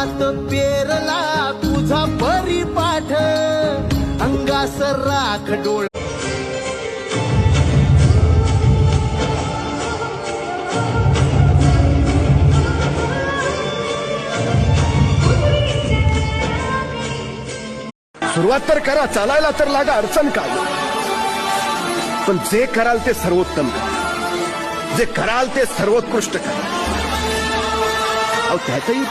हात पेरला तुझा परिपाठ अंगास राख डोळ सुरुवात तर करा, चालायला तर लागा, अडचण काय, पण जे कराल ते सर्वोत्तम करा, जे कराल ते सर्वोत्कृष्ट करा. त्यातही